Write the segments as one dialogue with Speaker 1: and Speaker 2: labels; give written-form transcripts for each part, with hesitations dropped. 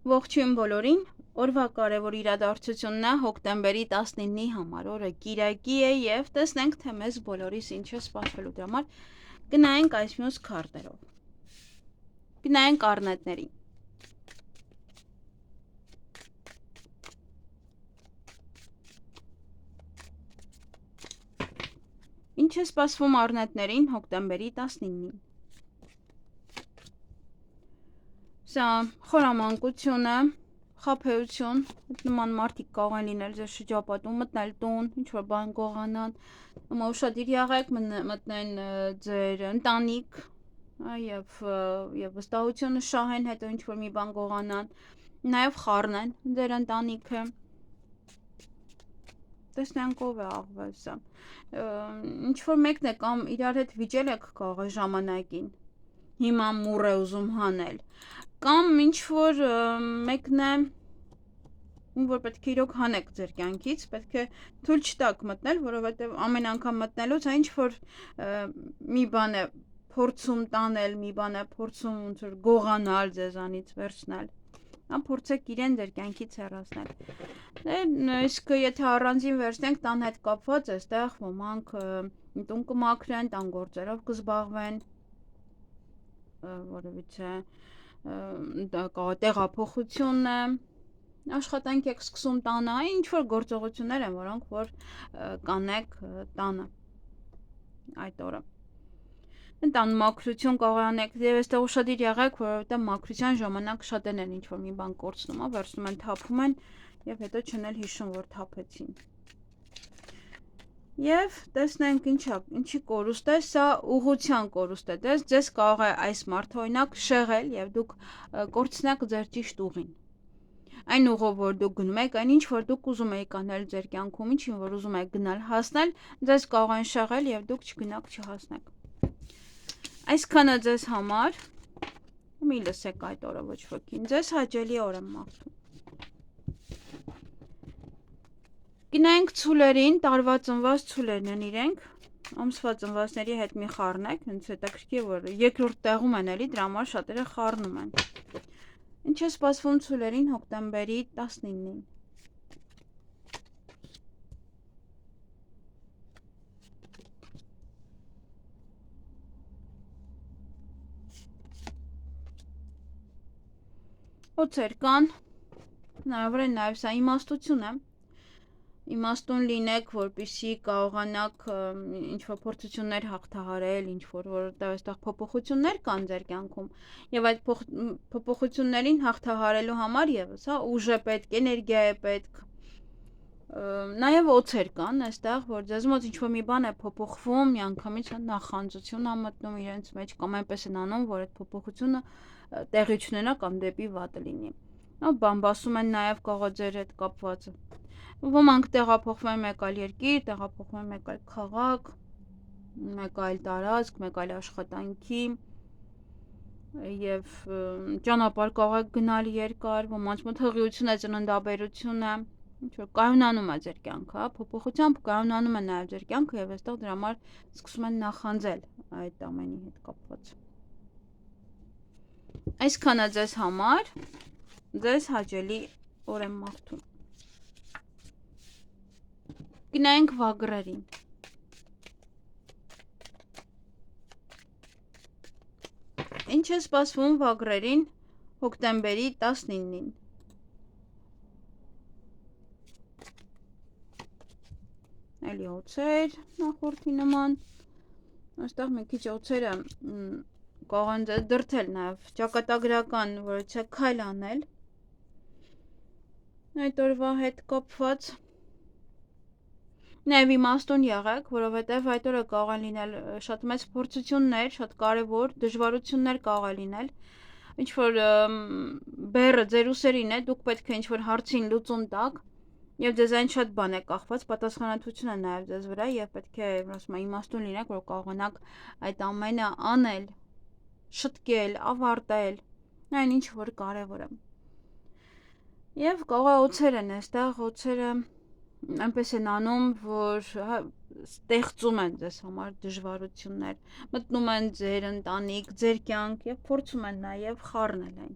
Speaker 1: Ողջույն բոլորին, օրվա կարևոր իրադարձությունն է հոկտեմբերի 19-ի համար, օրը կիրակի է և տեսնենք, թե մեզ բոլորիս ինչ է սպասվելու դրա համար, գնայենք այս մյուս քարտերով, գնայենք առնետներին։ Ինչ է սպասվում առնետներին հոկտեմբերի 19-ին։ Սա խորամանկություն է, խաբեություն, նման մարդիկ կարող են լինել ձեր շրջապատում, մտնել տուն, ինչ-որ բան գողանան, ուշադիր եղեք, մտնեն ձեր ընտանիք և վստահությունը շահեն, հետո ինչ-որ մի բան գողանան, նաև խառնեն ձեր ընտանիքը, տեսնենք ով է աղվեսը, ինչ-որ մեկն է կամ իրար հետ վիճել եք կարող է ժամանակին, հիմա մուռ է ուզում հանել, կամ ինչ-որ մեկն է, որ պետք է իրոք հանեք ձեր կյանքից, պետք է թույլ չտաք մտնել, որովհետև ամեն անգամ մտնելուց ինչ-որ մի բան է փորձում տանել, մի բան է փորձում ոնց որ գողանալ ձեզանից վերցնել, փորձեք իրեն ձեր կյանքից հեռացնել, իսկ եթե առանձին վերցնենք տան հետ կապված այստեղ ոմանք տուն կմաքրեն, տան գործերով կզբաղվեն, որովհետև տեղափոխությունն է, աշխատանք եք սկսում տանը, ինչ-որ գործողություններ են, որոնք որ կանեք տանը այդ օրը։ Տան մաքրություն կարող անեք, և այստեղ ուշադիր եղեք, որովհետև մաքրության ժամանակ շատերն են ինչ-որ մի բան կորցնում, վերցնում են թափում են և հետո չեն էլ հիշում, որ թափեցին։ Եվ տեսնենք ինչի կորուստ է, սա ուղղության կորուստ է, ձեզ կարող է այս մարդը օրինակ շեղել և դուք կորցնեք ձեր ճիշտ ուղին։ Այն ուղով, որ դուք գնում եք, այն ինչ որ դուք ուզում եք անել ձեր կյանքում, ինչին որ ուզում եք գնալ հասնել, ձեզ կարող են շեղել և դուք չգնաք չհասնեք։ Այսքանը ձեզ համար, մի լսեք այդ օրը ոչ ոքին, ձեզ հաճելի օր եմ մաղթում։ Գնայինք ցուլերին, տարվա ծնված ցուլերն են իրենք, ամսվա ծնվածների հետ մի խառնեք, ինձ հետաքրքիր որ երկրորդ տեղում են էլի, դրա համար շատերը խառնում են։ Ինչ է սպասվում ցուլերին հոկտեմբերի 19-ին։ Օձեր կան, հնարավոր է նաև սա իմաստություն է, իմաստուն լինեք, որպեսզի կարողանաք ինչ-որ փորձություններ հաղթահարել, ինչ-որ որտեղ այստեղ փոփոխություններ կան ձեր կյանքում, և այդ փոփոխություններին հաղթահարելու համար ևս, ուժ է պետք, էներգիա է պետք, նաև օձեր կան այստեղ, որ ձեզ մոտ ինչ-որ մի բան է փոփոխվում, միանգամից նախանձություն է մտնում իրենց մեջ, կամ այնպես են անում, որ այդ փոփոխությունը տեղի չունենա կամ դեպի վատը լինի, բամբասում են նաև կարող է ձեր հետ կապված, ոմանք տեղափոխվում են մեկ այլ երկիր, տեղափոխվում են մեկ այլ քաղաք, մեկ այլ տարածք, մեկ այլ աշխատանքի և ճանապարհ կարող եք գնալ երկար, ոմանց մոտ հղիություն է, ծննդաբերություն է, ինչ-որ կայունանում է ձեր կյանքը, փոփոխությամբ կայունանում է նաև ձեր կյանքը և այստեղ դրա համար սկսում են նախանձել այդ ամենի հետ կապված։ Այսքանը ձեզ համար, ձեզ հաճելի օր եմ մաղթում։ Գնայինք վագրերին։ Ինչ է սպասվում վագրերին հոկտեմբերի 19-ին։ Էլի օձեր նախորդի նման, այստեղ մի քիչ օձերը կարող են ձեզ դրդել նաև ճակատագրական որոշ քայլ անել այդ օրվա հետ կապված, նաև իմաստուն եղեք, որովհետև այդ օրը կարող են լինել շատ մեծ փորձություններ, շատ կարևոր դժվարություններ կարող է լինել, ինչ-որ բեռը ձեր ուսերին է, դուք պետք է ինչ-որ հարցին լուծում տաք, և ձեզ այն շատ բան է կախված, պատասխանատվություն է նաև ձեզ վրա, և պետք է իմաստուն լինեք, որ կարողանաք այդ ամենը անել, շտկել, ավարտել, այն ինչ որ կարևոր է։ Եվ կարող է օձեր են այստեղ, օձերը այնպես են անում, որ ստեղծում են ձեզ համար դժվարություններ, մտնում են ձեր ընտանիք, ձեր կյանք և փորձում են նաև խառնել այն։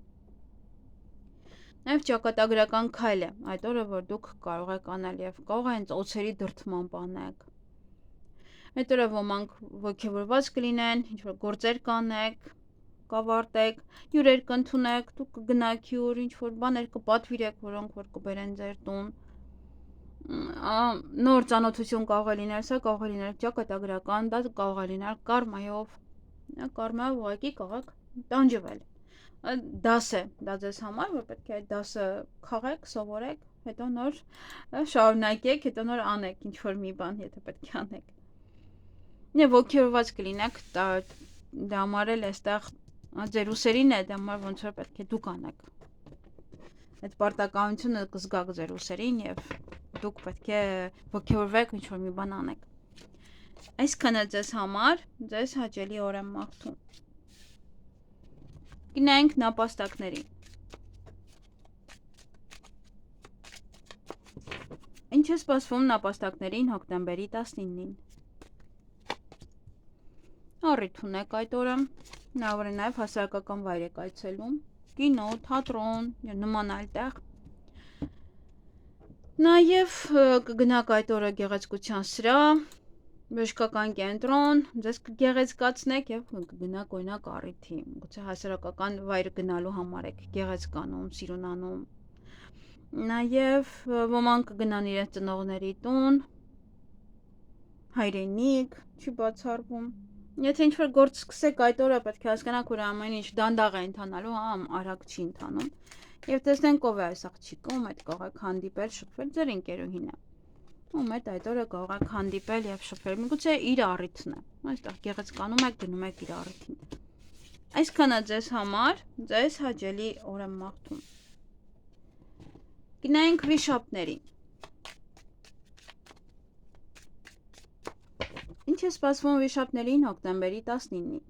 Speaker 1: Նաև ճակատագրական քայլ է այդ օրը, որ դուք կարող եք անել եւ կարող են օցերի դրդման բանեք։ Այդ օրը ոմանք ոգևորված կլինեն, ինչ որ գործեր կանեք, կավարտեք, հյուրեր կընդունեք, դուք կգնաք հյուր, ինչ որ բաներ կպատվիրեք, որոնք որ կբերեն ձեր տուն։ Նոր ծանոթություն կարող է լինել, սա կարող է լինել ճակատագրական, դա կարող է լինել կարմայով, կարմայով ուղղակի կարող եք տանջվել։ Դաս է, դա ձեզ համար, որ պետք է այդ դասը քաղեք, սովորեք, հետո նոր շարունակեք, հետո նոր անեք ինչ որ մի բան, եթե պետք է անեք։ Եվ ոգևորված կլինեք, դա համար էլ այստեղ ձեր ուսերին է, դա համար ոնց որ պետք է դուք անեք։ Այդ պարտականությունը կզգաք ձեր ուսերին եւ դուք պետք է ոգևորվեք ինչ որ մի բան անեք։ Այսքանը ձեզ համար, ձեզ հաճելի օր եմ մաղթում։ Գնանք նապաստակներին։ Ինչ է սպասվում նապաստակներին հոկտեմբերի 19-ին։ Առիթ ունեք այդ օրը, հնարավոր է նաև հասարակական վայր եք այցելում, կինո, թատրոն եւ նման այլ տեղ։ Նաև կգնաք այդ օրը գեղեցկության սրահ, բժշկական կենտրոն, ձեզ կգեղեցկացնեք եւ կգնաք օրինակ առիթի, գուցե հասարակական վայր գնալու համար եք գեղեցկանում, սիրունանում։ Նաև ոմանք կգնան իրենց ծնողների տուն, հայրենիք, չի բացառվում։ Եթե ինչ-որ գործ սկսեք այդ օրը, պետք է հասկանաք, որ ամեն ինչ դանդաղ է ընթանալու, արագ չի ընթանում։ Եվ տեսնենք ով է այս աղջիկը, ում հետ կարող եք հանդիպել, շփվել, ձեր ընկերուհին է։ Ում հետ այդ օրը կարող եք հանդիպել եւ շփվել։ Միգուցե իր առիթն է։ Այստեղ գեղեցկանում եք, գնում եք իր առիթին։ Այսքանը ձեզ համար, ձեզ հաճելի օր եմ մաղթում։ Գնանք վիշապներին։ Ինչ է սպասվում վիշապներին հոկտեմբերի 19-ին։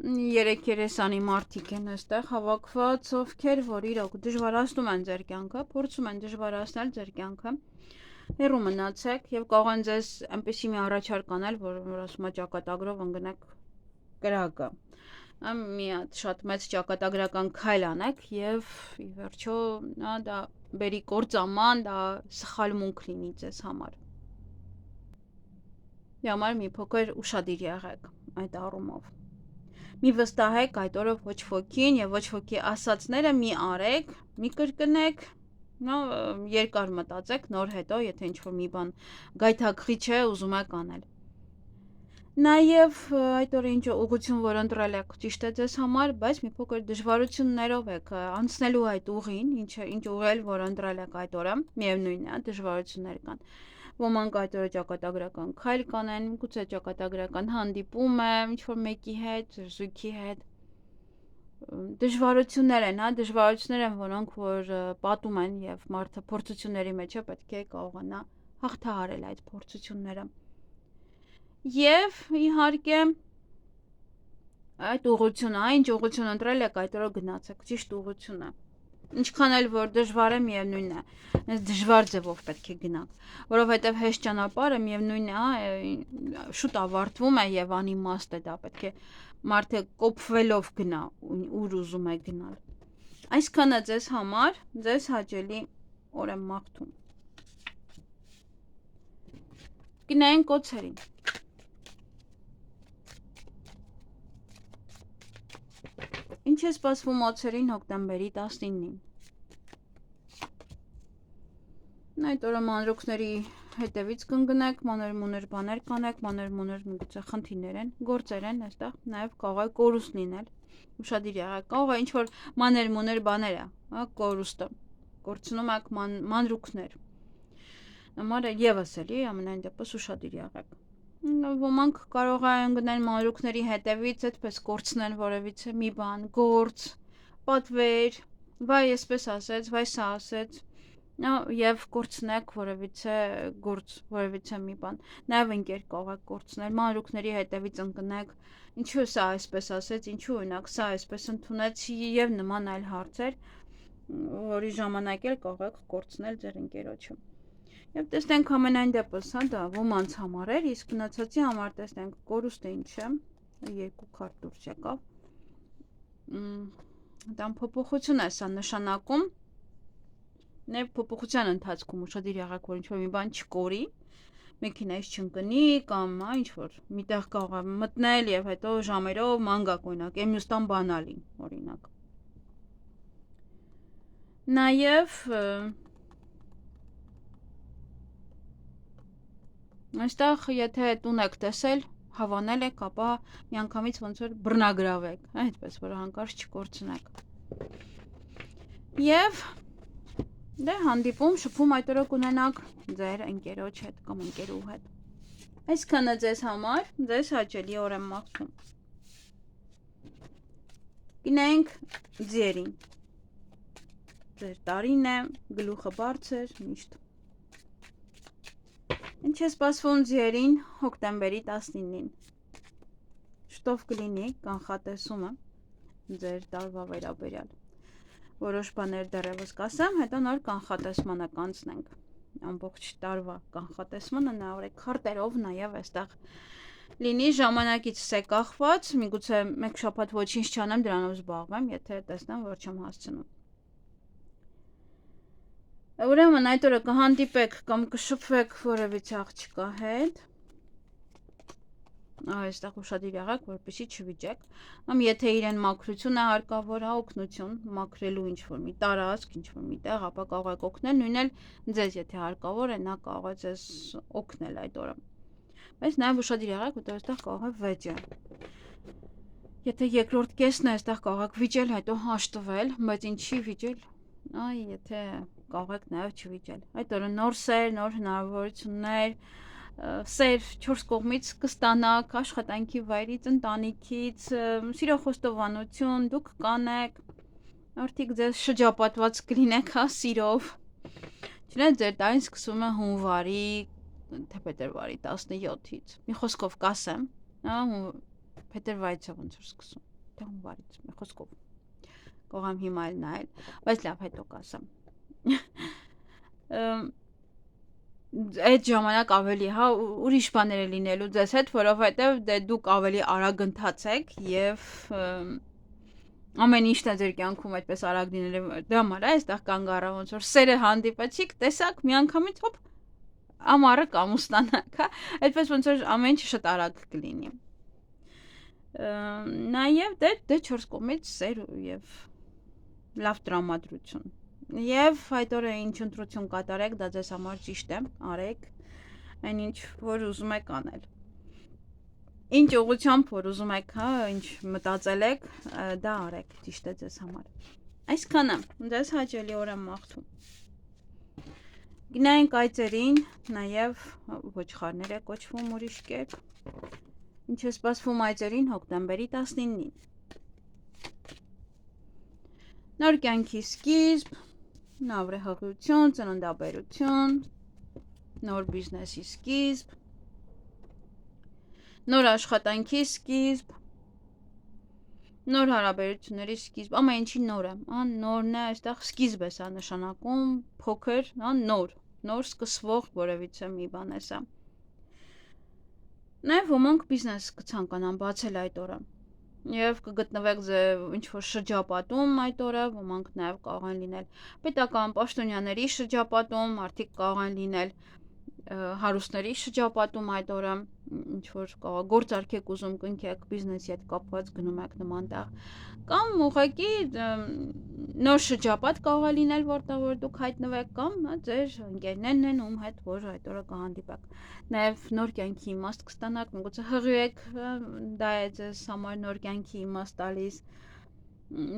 Speaker 1: 3 երեսանի մարդիկ են այստեղ հավաքված, ովքեր որ իրոք դժվարացնում են ձեր կյանքը, փորձում են դժվարացնել ձեր կյանքը։ Հեռու մնացեք եւ կարող են ձեզ այնպեսի մի առաջարկ անել, որ ասում է ճակատագրով ընկնեք կրակը։ Մի հատ շատ մեծ ճակատագրական քայլ անեք եւ ի վերջո դա բերի կործաման, դա սխալմունք լինի ձեզ համար։ Համար մի փոքր ուշադիր եղեք այդ առումով։ Մի վստահեք այդ օրը ոչ ոքին եւ ոչ ոքի ասածները մի արեք, մի կրկնեք, երկար մտածեք նոր հետո, եթե ինչ-որ մի բան գայթակղի չէ, ուզում եք անել։ Նաեւ այդ օրը ինչ ուղղություն որ ընտրել եք, ճիշտ է ձեզ համար, բայց մի փոքր դժվարություններով եք անցնելու այդ ուղին, ինչ ուղել որ ընտրել եք այդ օրը, միևնույնն է, դժվարություններ կան։ Ոմանք այդ օրը ճակատագրական քայլ կանեն, գուցե ճակատագրական հանդիպում է, ինչ-որ մեկի հետ, զույգի հետ։ Դժվարություններ են, դժվարություններ են, որոնք որ պատում են եւ մարդը փորձությունների մեջ է, պետք է կարողանա հաղթահարել այդ փորձությունները։ Եվ իհարկե այդ ուղղությունը, ինչ ուղղություն ընտրել եք, այդ օրը գնացեք, ճիշտ ուղղությունը։ Ինչքան էլ որ դժվար է, միևնույնն է, այս դժվար ձևով պետք է գնանք, որովհետև հեշտ ճանապարհը միևնույնն է, շուտ ավարտվում է եւ անիմաստ է, դա պետք է մարդը կոփվելով գնա, ուր ուզում է գնալ։ Այսքանը ձեզ համար, ձեզ հաճելի օր եմ մաղթում։ Գնանք օցերին։ Ինչ է սպասվում օցերին հոկտեմբերի 19-ին։ Այդ օրը մանրուքների հետևից կընկնեք, մանր-մունր բաներ կանեք, մանր-մունր միգուցե խնդիրներ են, գործեր են այստեղ, նաև կարող է կորուստ լինել։ Ուշադիր եղեք, կարող է ինչ-որ մանր-մունր բաներ է, կորուստը։ Կորցնում եք մանրուքներ։ Համար եւս էլի ամենայն դեպս ուշադիր եղեք։ Ոմանք կարող են գնել մանրուքների հետևից, այդպես կորցնել որևիցե մի բան, գործ, պատվեր, վայ այսպես ասեց, վայ սա ասեց, եւ կորցնեք որևիցե գործ, որևիցե մի բան։ Նաեւ ընկեր կարող եք կորցնել, մանրուքների հետևից ընկնեք, ինչու սա այսպես ասեց, ինչու օրինակ սա այսպես ընդունեց եւ նման այլ հարցեր, որի ժամանակ էլ կարող եք կորցնել ձեր ընկերոջը։ Եվ տեսնենք ամենայն դեպս, դա ոմանց համար էր, իսկ մնացածի համար տեսնենք կորուստը ինչ է, երկու քարտ դուրս եկավ։ Դա փոփոխություն է սա նշանակում։ Նե փոփոխության ընթացքում ուշադիր եղեք, որ ինչ-որ մի բան չկորի, մեքենայից չընկնի կամ ինչ-որ միտեղ կարող է մտնել եւ հետո ժամերով ման գա օրինակ, մյուս տան բանալի, օրինակ։ Նաեւ այստեղ եթե տուն եք տեսել, հավանել եք, ապա միանգամից ոնց որ բռնագրավեք, այդպես որ հանկարծ չկորցնեք։ Եվ դե հանդիպում, շփում այդ օրը կունենաք ձեր ընկերոջ հետ կամ ընկերու հետ։ Այսքանը ձեզ համար, ձեզ հաճելի օր եմ մաղթում։ Գնանք ձերին։ Ձեր տարին է, գլուխը բարձր, միշտ։ Ինչ է սպասվում ձերին հոկտեմբերի 19-ին։ Շտով կլինի կանխատեսումը ձեր տարվա վերաբերյալ։ Որոշ բաներ դեռևս կասեմ, հետո նոր կանխատեսմանը կանցնենք։ Ամբողջ տարվա կանխատեսմանը նայեք քարտերով, նաև այստեղ լինի ժամանակից է կախված, միգուցե մեկ շաբաթ ոչինչ չանեմ, դրանով զբաղվեմ, եթե տեսնեմ, որ չեմ հասցնում։ Ուրեմն այդ օրը կհանդիպեք կամ կշփվեք որևիցե աղջկա հետ։ Այստեղ ուշադիր եղեք, որպեսզի չվիճեք։ Կամ եթե իրեն մաքրություն է հարկավոր, օգնություն, մաքրելու ինչ-որ մի տարածք, ինչ-որ մի տեղ, ապա կարող եք օգնել, նույնն էլ ձեզ, եթե հարկավոր է, նա կարող է ձեզ օգնել այդ օրը։ Բայց նաև ուշադիր եղեք, որտեղ այստեղ կարող է վեճը։ Եթե երկրորդ կեսն է, այստեղ կարող եք վիճել, հետո հաշտվել, բայց ինչի վիճել։ Այ, եթե կարող եք նաև չվիճել։ Այդ օրը նոր սեր, նոր հնարավորություններ, սեր 4 կողմից կստանաք, աշխատանքի վայրից, ընտանիքից, սիրո խոստովանություն, դուք կանեք, արդյոք ձեզ շրջապատված կլինեք, հա, սիրով։ Չնայած ձեր տարին սկսվում է հունվարի, թե փետրվարի 17-ից։ Մի խոսքով կասեմ, հա, փետրվարից է ոնց որ սկսում, թե հունվարից, մի խոսքով։ Կարող եմ հիմա էլ նայել, բայց լավ, հետո կասեմ։ Այդ ժամանակ ավելի, հա, ուրիշ բաներ է լինելու ձեզ հետ, որովհետև դե դուք ավելի արագ ընթացեք եւ ամեն ինչն է ձեր կյանքում այդպես արագ լինելու դրա համար է, այստեղ կանգ առա ոնց որ սերը հանդիպեցիք, տեսակ միանգամից հոп ամառը կամուստանաք, հա, այդպես ոնց որ ամեն ինչ շատ արագ կլինի։ Նաեւ դե 4 կողմից սեր եւ լավ տրամադրություն։ Եվ այդ օրը ինչ ընտրություն կատարեք, դա ձեզ համար ճիշտ է, արեք, այնինչ որ ուզում եք անել։ Ինչ ուղղությամբ որ ուզում եք, հա, ինչ մտածել եք, դա արեք, ճիշտ է ձեզ համար։ Այսքանը, ձեզ հաճելի օր եմ մաղթում։ Գնանք այծերին, նաև ոչխարներ է կոչվում ուրիշ կերպ։ Ինչ է սպասվում այծերին հոկտեմբերի 19-ին։ Նոր կյանքի սկիզբ, նոր հղիություն, ծննդաբերություն, նոր բիզնեսի սկիզբ, նոր աշխատանքի սկիզբ, նոր հարաբերությունների սկիզբ, ամեն ինչի նոր է, նորն է, այստեղ սկիզբ է սա նշանակում, փոքր, նոր սկսվող որևիցե մի բան է սա։ Նաև ոմանք բիզնես կցանկանան բացել այդ օրը։ Եվ կգտնվեք ինչ-որ շրջապատում այդ օրը, ոմանք նաև կարող են լինել պետական պաշտոնյաների շրջապատում, մարդիկ կարող են լինել հարուստների շրջապատում այդ օրը, ինչ-որ կարող գործարք եք ուզում կնքեք, բիզնեսի հետ կապված գնում եք նման տեղ, կամ ուղղակի նոր շրջապատ կարող է լինել, որտեղ որ դուք հայտնվեք, կամ ձեր ընկերներն են, ում հետ որ այդ օրը կհանդիպեք։ Նաև նոր կյանքի իմաստ կստանաք, միգուցե հղիեք, դա է ձեզ համար նոր կյանքի իմաստ տալիս,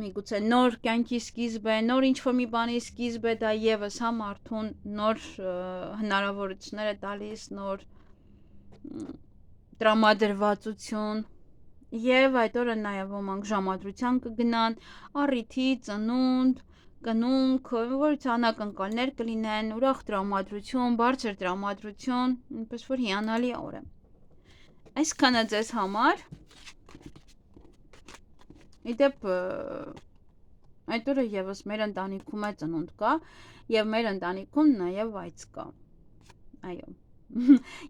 Speaker 1: միգուցե նոր կյանքի սկիզբ է, նոր ինչ-որ մի բանի սկիզբ է, դա եւս հա մարդուն նոր հնարավորություններ է տալիս, նոր տրամադրվածություն եւ այդ օրը նաեւ ոմանք ժամադրության կգնան, առիթի, ծնունդ, կնունք, որից անակնկալներ կլինեն, ուրախ տրամադրություն, բարձր տրամադրություն, այնպես որ հիանալի օր է։ Այսքանը ձեզ համար։ Իդեպ այդ օրը եւս մեր ընտանիքում է ծնունդ կա եւ մեր ընտանիքում նաեւ այց կա։ Այո։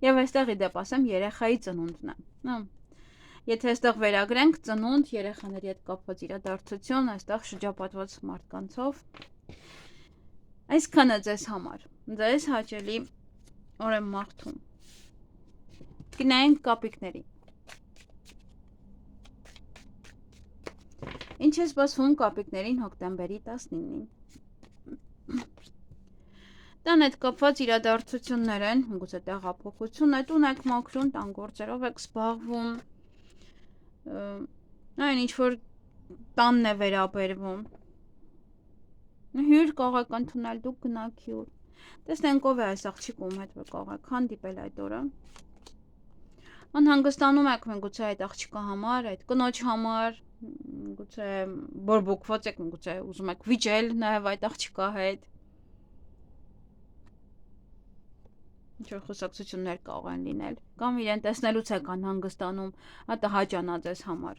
Speaker 1: Եվ այստեղ իդեպ ասեմ երեխայի ծնունդն է։ Եթե այստեղ վերագրենք ծնունդ, երեխաների հետ կապված իրադարձություն, այստեղ շրջապատված մարդկանցով։ Այսքանը ձեզ համար։ Ձեզ հաճելի օր եմ մաղթում։ Գնայինք կապիկների։ Ինչ է սպասվում կապիկներին հոկտեմբերի 19-ին։ Տան հետ կապված իրադարձություններ են, գուցե տեղափոխություն է, տուն եք մաքրում, տան գործերով եք զբաղվում, այն ինչ որ տանն է վերաբերվում։ Հյուր կարող եք ընդունել, դուք գնաք հյուր։ Տեսնենք ով է այս աղջիկը, ում հետ որ կարող եք հանդիպել այդ օրը։ Անհանգստանում եք միգուցե այդ աղջիկա համար, այդ կնոջ համար, գուցե բորբոքված եք, գուցե ուզում եք վիճել նաև այդ աղջիկա հետ։ Ինչ-որ խոսակցություններ կարող են լինել, կամ իրեն տեսնելուց եք անհանգստանում, տհաճանա ձեզ համար։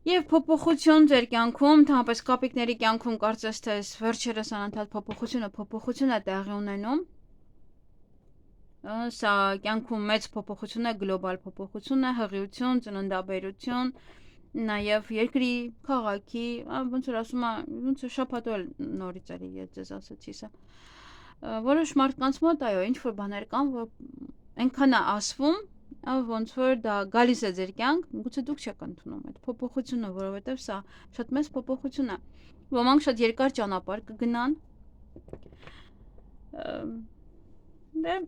Speaker 1: Եվ փոփոխություն ձեր կյանքում, թամապես կապիկների կյանքում կարծես թե վերջերս անընդհատ փոփոխություն է տեղի ունենում։ Սա կյանքում մեծ փոփոխություն է, գլոբալ փոփոխություն է, հղիություն, ծննդաբերություն, նաև երկրի, քաղաքի, ոնց որ ասում է, ոնց որ շաբաթ էլ նորից էլի ես ձեզ ասացի սա։ Որոշ մարդկանց մոտ այո, ինչ որ բաներ կան, որ այնքան է ասվում, ոնց որ դա գալիս է ձեր կյանք, գուցե դուք չեք ընդունում այդ փոփոխությունը, որովհետև սա շատ մեծ փոփոխություն է։ Ոմանք շատ երկար ճանապարհ կգնան։ Դե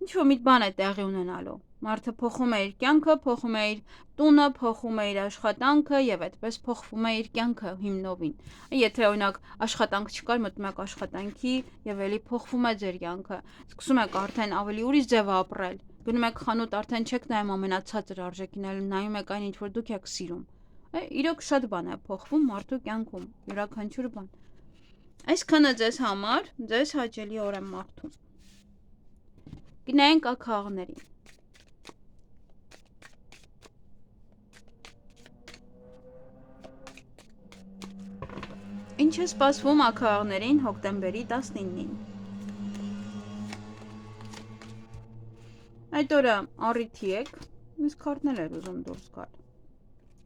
Speaker 1: ինչ որ մի բան է տեղի ունենալու։ Մարդը փոխում է իր կյանքը, փոխում է իր տունը, փոխում է իր աշխատանքը եւ այդպես փոխվում է իր կյանքը հիմնովին։ Եթե օրինակ աշխատանք չկար, մտնում եք աշխատանքի եւ էլի փոխվում է ձեր կյանքը։ Սկսում եք արդեն ավելի ուրիշ ձև ապրել։ Գնում եք խանութ, արդեն չեք նայում ամենացածր արժեքին, այլ նայում եք այն ինչ որ դուք եք սիրում։ Իրոք շատ բան է փոխվում մարդու կյանքում, յուրաքանչյուր բան։ Այսքանը ձեզ համար, ձեզ հաճելի օր եմ մաղթում։ Գնայինք ակաղներին։ Ինչ է սպասվում ակաղներին հոկտեմբերի 19-ին։ Այդ օրը առիթի եք, իսկ քարտն էլ էր ուզում դուրս գալ։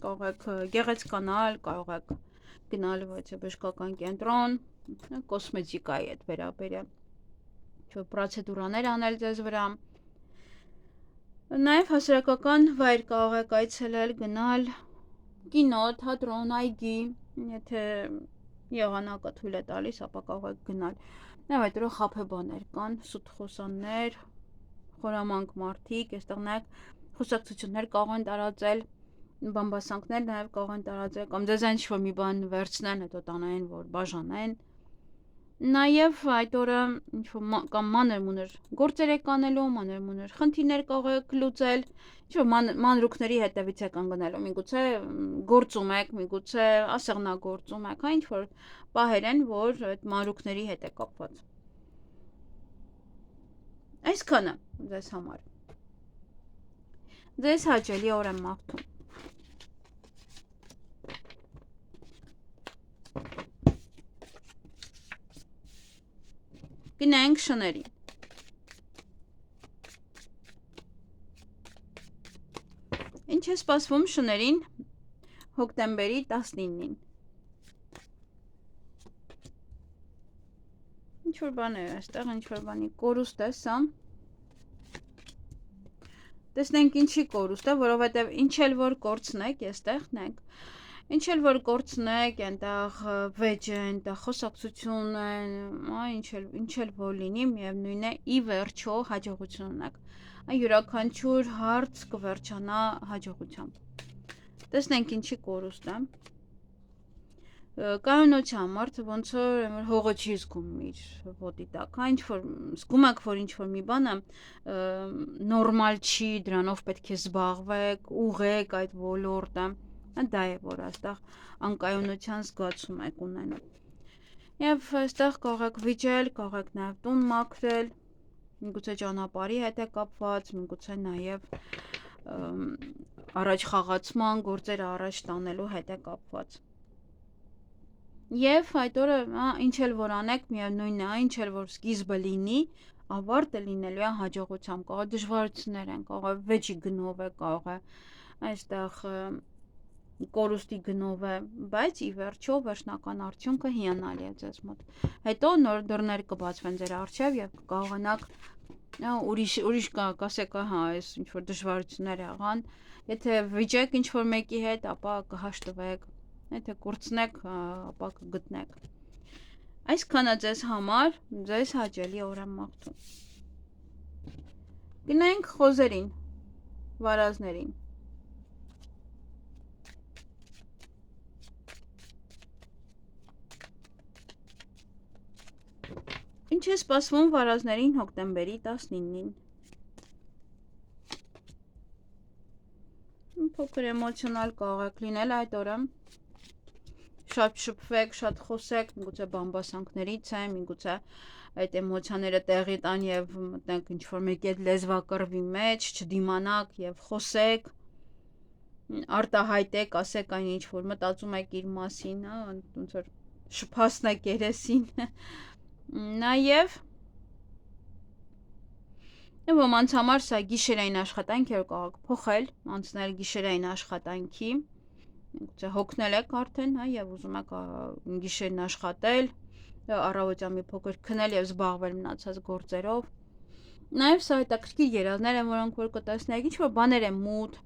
Speaker 1: Կարող եք գեղեցկանալ, կարող եք գնալ բժշկական կենտրոն, կոսմետիկայի հետ վերաբերյալ ինչ-որ պրոցեդուրաներ անել ձեզ վրա։ Նաև հասարակական վայր կարող եք այցելել, գնալ կինո, թատրոն, այգի, եթե եղանակը թույլ է տալիս, ապա կարող եք գնալ։ Նաև այդ օրը խաբեբաներ կան, սուտ-խոսաններ, խորամանկ մարդիկ, այստեղ նաև խոսակցություններ կարող են տարածել, բամբասանքներ նաև կարող են տարածել, կամ ձեզ այն ինչ-որ մի բան վերցնեն, հետո տանային, որ բաժանեն։ Նաև այդ օրը ինչ-որ կամ մանր-մունր գործեր եք անելու, մանր-մունր խնդիրներ կարող եք լուծել, ինչ-որ մանրուքների հետևից եք ընկնելու, միգուցե գործում եք, միգուցե ասեղնագործում եք, հա ինչ-որ պահեր են, որ այդ մանրուքների հետ է կապված։ Այսքանը ձեզ համար։ Ձեզ հաճելի օր եմ մաղթում։ Գնայինք շներին։ Ինչ է սպասվում շներին հոկտեմբերի 19-ին։ Ինչ-որ բան է այստեղ, ինչ-որ բանի կորուստ է սա։ Տեսնենք ինչի կորուստ է, որովհետև ինչ էլ որ կորցնեք, ես տեղնեք, ինչ էլ որ կորցնեք, այնտեղ վեճ է, այնտեղ խոսակցություն է, ինչ էլ որ լինի, միևնույն է, ի վերջո հաջողություն ունեք։ Յուրաքանչյուր հարց կվերջանա հաջողությամբ։ Տեսնենք ինչի կորուստ է։ Կայունության մարդը ոնց որ հողը չի զգում իր ոտի տակ, հա ինչ որ զգում եք, որ ինչ որ մի բանը նորմալ չի, դրանով պետք է զբաղվեք, ուղղեք այդ ոլորտը, դա է որ այստեղ անկայունության զգացում եք ունենում։ Եվ այստեղ կարող եք վիճել, կարող եք նաև տուն մաքրել, միգուցե ճանապարհի հետ է կապված, միգուցե նաև առաջ խաղացման գործերը առաջ տանելու հետ է կապված։ Եվ այդ օրը ինչ էլ որ անեք, միևնույնն է, ինչ էլ որ սկիզբը լինի, ավարտը լինելու է հաջողությամբ, կարող է դժվարություններ են, կարող է վեճի գնով է, կարող է այստեղ կորուստի գնով է, բայց ի վերջո վերջնական արդյունքը հիանալի է ձեզ մոտ։ Հետո նոր դռներ կբացվեն ձեր առջև եւ կկարողանաք ուրիշ կասեք, հա, այս ինչ որ դժվարություններ եղան, եթե վիճեք ինչ որ մեկի հետ, ապա կհաշտվեք, եթե կորցնեք, ապա կգտնեք։ Այսքանը ձեզ համար, ձեզ հաճելի օր եմ մաղթում։ Գնանք խոզերին, վարազներին։ Ինչ է սպասվում վարազներին հոկտեմբերի 19-ին։ Փոքր էմոցիոնալ կարող եք լինել այդ օրը։ Շատ շփվեք, շատ խոսեք, միգուցե բամբասանքներից է, միգուցե այդ էմոցիաները տեղի տան եւ մտնեք ինչ-որ մեկի հետ լեզվակռվի մեջ, չդիմանաք եւ խոսեք, արտահայտեք, ասեք այն ինչ որ մտածում եք իր մասին, հա, ոնց որ շփացնեք երեսին։ Նաև ոմանց համար սա գիշերային աշխատանք է, որ կարող եք փոխել, անցնել գիշերային աշխատանքի, գուցե հոգնել եք արդեն, հա, եւ ուզում եք գիշերն աշխատել, առավոտյան մի փոքր քնել եւ զբաղվել մնացած գործերով։ Նաև սա հետաքրքիր երազներ են, որոնք որ կտեսնեք, ինչ որ բաներ են մութ,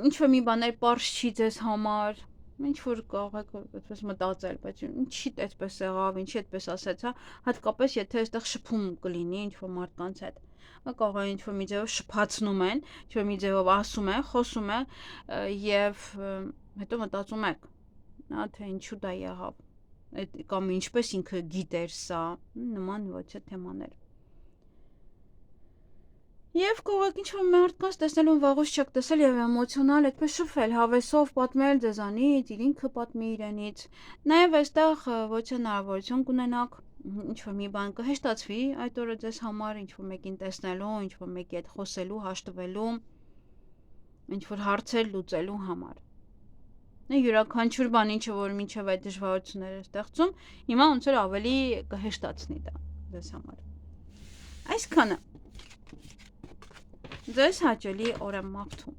Speaker 1: ինչ որ մի բաներ པարզ չի ձեզ համար, ինչ որ կարող եք այդպես մտածել, բայց ինչի այդպես եղավ, ինչի այդպես ասեց, հա, հատկապես եթե այստեղ շփում կլինի ինչ որ մարդկանց հետ։ Կարող է ինչ որ մի ձևով շփացնում են, ինչ որ մի ձևով ասում են, խոսում են եւ հետո մտածում եք, հա, թե ինչու դա եղավ։ Կամ ինչպես ինքը գիտեր սա, նման ոչ է թեմաներ։ Եվ կարող եք ինչ-որ մարդկանց տեսնելուն վաղուց չեք տեսել եւ էմոցիոնալ այդպես շփվել, հավեսով պատմել ձեզանից, իր ինքը պատմի իրենից։ Նաեւ այստեղ ոչ հնարավորություն կունենաք ինչ-որ մի բան կհեշտացվի այդ օրը ձեզ համար, ինչ-որ մեկին տեսնելու, ինչ-որ մեկի հետ խոսելու, հաշտվելու, ինչ-որ հարցեր լուծելու համար։ Յուրաքանչյուր բան, ինչը որ մինչև այդ դժվարությունները ստեղծում, հիմա ոնց որ ավելի կհեշտացնի դա ձեզ համար։ Այսքանը Ձեզ հաճելի օր եմ մաղթում։